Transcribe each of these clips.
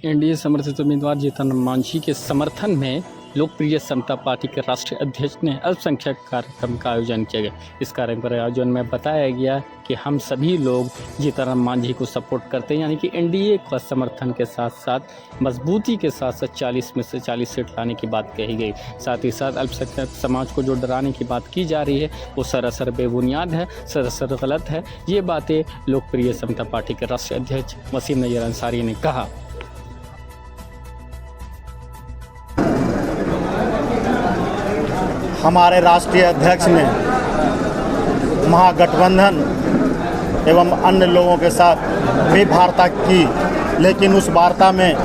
NDA समर्थित उम्मीदवार जीतन राम मांझी के समर्थन में लोकप्रिय समता पार्टी के राष्ट्रीय अध्यक्ष ने अल्पसंख्यक कार्यक्रम का आयोजन किया गया। इस कार्यक्रम पर आयोजन में बताया गया कि हम सभी लोग जीतन राम मांझी को सपोर्ट करते हैं, यानी कि एनडीए का समर्थन के साथ साथ मजबूती के साथ साथ 40 में से 40 सीट लाने की बात कही गई। साथ ही साथ अल्पसंख्यक समाज को जो डराने की बात की जा रही है वो सरासर बेबुनियाद है, सरासर गलत है। ये बातें लोकप्रिय समता पार्टी के राष्ट्रीय अध्यक्ष वसीम नैयर अंसारी ने कहा। हमारे राष्ट्रीय अध्यक्ष ने महागठबंधन एवं अन्य लोगों के साथ भी वार्ता की, लेकिन उस वार्ता में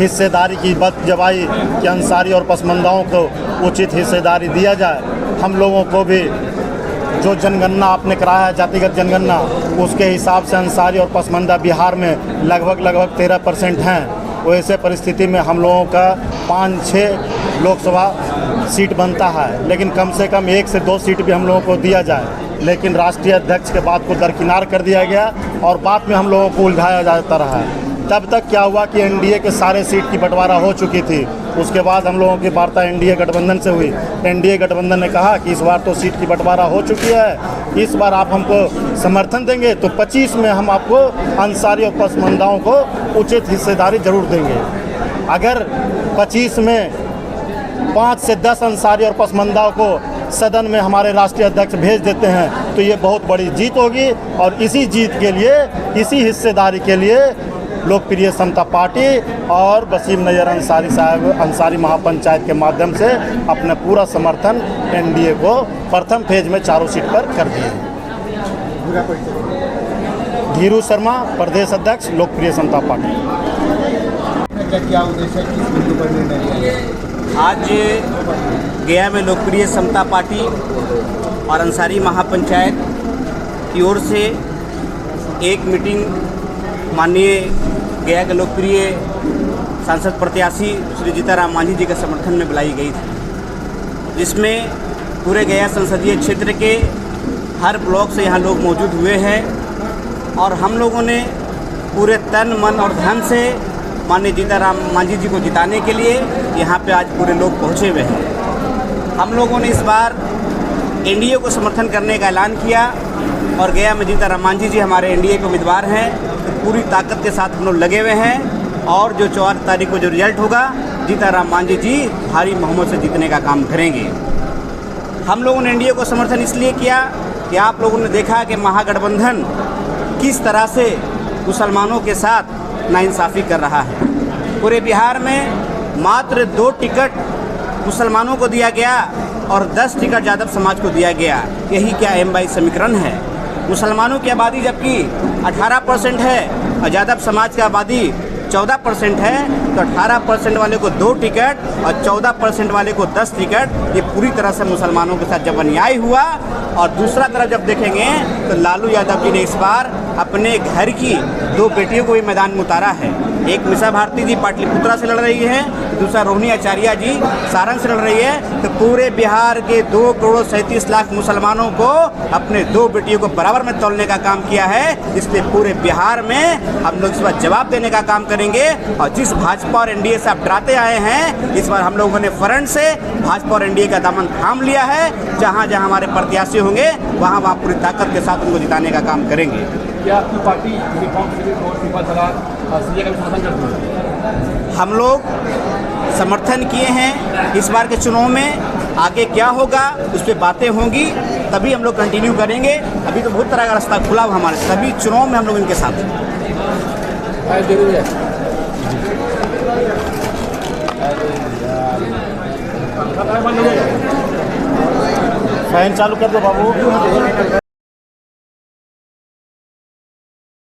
हिस्सेदारी की बात जबाई कि अंसारी और पसमंदाओं को उचित हिस्सेदारी दिया जाए। हम लोगों को भी जो जनगणना आपने कराया है, जातिगत जनगणना, उसके हिसाब से अंसारी और पसमंदा बिहार में लगभग 13% हैं। वैसे परिस्थिति में हम लोगों का 5-6 लोकसभा सीट बनता है, लेकिन कम से कम 1 से 2 सीट भी हम लोगों को दिया जाए। लेकिन राष्ट्रीय अध्यक्ष के बात को दरकिनार कर दिया गया और बात में हम लोगों को उलझाया जाता रहा। तब तक क्या हुआ कि एनडीए के सारे सीट की बंटवारा हो चुकी थी। उसके बाद हम लोगों की वार्ता एनडीए गठबंधन से हुई। एनडीए गठबंधन ने कहा कि इस बार तो सीट की बंटवारा हो चुकी है, इस बार आप हमको समर्थन देंगे तो 25 में हम आपको अंसारी और पसमंदाओं को उचित हिस्सेदारी जरूर देंगे। अगर 25 में 5 से 10 अंसारी और पसमंदाओं को सदन में हमारे राष्ट्रीय अध्यक्ष भेज देते हैं तो ये बहुत बड़ी जीत होगी। और इसी जीत के लिए, इसी हिस्सेदारी के लिए लोकप्रिय समता पार्टी और वसीम नैयर अंसारी साहब अंसारी महापंचायत के माध्यम से अपना पूरा समर्थन एनडीए को प्रथम फेज में 4 सीट पर कर दिए। धीरू शर्मा, प्रदेश अध्यक्ष, लोकप्रिय समता पार्टी। क्या उद्देश्य है, किस बिंदु पर निर्णय लिया गया? आज गया में लोकप्रिय समता पार्टी और अंसारी महापंचायत की ओर से एक मीटिंग माननीय गया के लोकप्रिय सांसद प्रत्याशी श्री जीतन राम मांझी जी के समर्थन में बुलाई गई थी, जिसमें पूरे गया संसदीय क्षेत्र के हर ब्लॉक से यहाँ लोग मौजूद हुए हैं और हम लोगों ने पूरे तन मन और धन से माननीय जीतन राम मांझी जी को जिताने के लिए यहाँ पे आज पूरे लोग पहुँचे हुए हैं। हम लोगों ने इस बार एनडीए को समर्थन करने का ऐलान किया और गया में जीतन राम मांझी जी हमारे एनडीए के उम्मीदवार हैं, तो पूरी ताकत के साथ हम लोग लगे हुए हैं और जो 4 तारीख को जो रिजल्ट होगा, जीतन राम मांझी जी भारी बहुमत से जीतने का काम करेंगे। हम लोगों ने एनडीए को समर्थन इसलिए किया कि आप लोगों ने देखा कि महागठबंधन किस तरह से मुसलमानों के साथ नाइंसाफ़ी कर रहा है। पूरे बिहार में मात्र 2 टिकट मुसलमानों को दिया गया और 10 टिकट यादव समाज को दिया गया। यही क्या M/2 समीकरण है? मुसलमानों की आबादी जबकि 18% है और यादव समाज की आबादी 14% है, तो 18% वाले को 2 टिकट और 14% वाले को 10 टिकट, ये पूरी तरह से मुसलमानों के साथ जब अन्याय हुआ। और दूसरा तरफ जब देखेंगे तो लालू यादव जी ने इस बार अपने घर की 2 बेटियों को भी मैदान में उतारा है। एक मिसा भारती जी पाटलिपुत्रा से लड़ रही है, दूसरा रोहिणी आचार्य जी सारण से लड़ रही है। तो पूरे बिहार के 2 करोड़ 37 लाख मुसलमानों को अपने 2 बेटियों को बराबर में तोलने का काम किया है। इसलिए पूरे बिहार में हम लोग इस बार जवाब देने का काम करेंगे और जिस भाजपा और एनडीए से आप डराते आए हैं, इस बार हम लोगों ने फ्रंट से भाजपा और एनडीए का दामन थाम लिया है। जहाँ जहाँ हमारे प्रत्याशी होंगे वहाँ पूरी ताकत के साथ उनको जिताने का काम करेंगे। क्या आपकी पार्टी हम लोग समर्थन किए हैं इस बार के चुनाव में। आगे क्या होगा उस पर बातें होंगी, तभी हम लोग कंटिन्यू करेंगे। अभी तो बहुत तरह का रास्ता खुला हुआ हमारे, सभी चुनाव में हम लोग इनके साथ फैन चालू कर दो बाबू।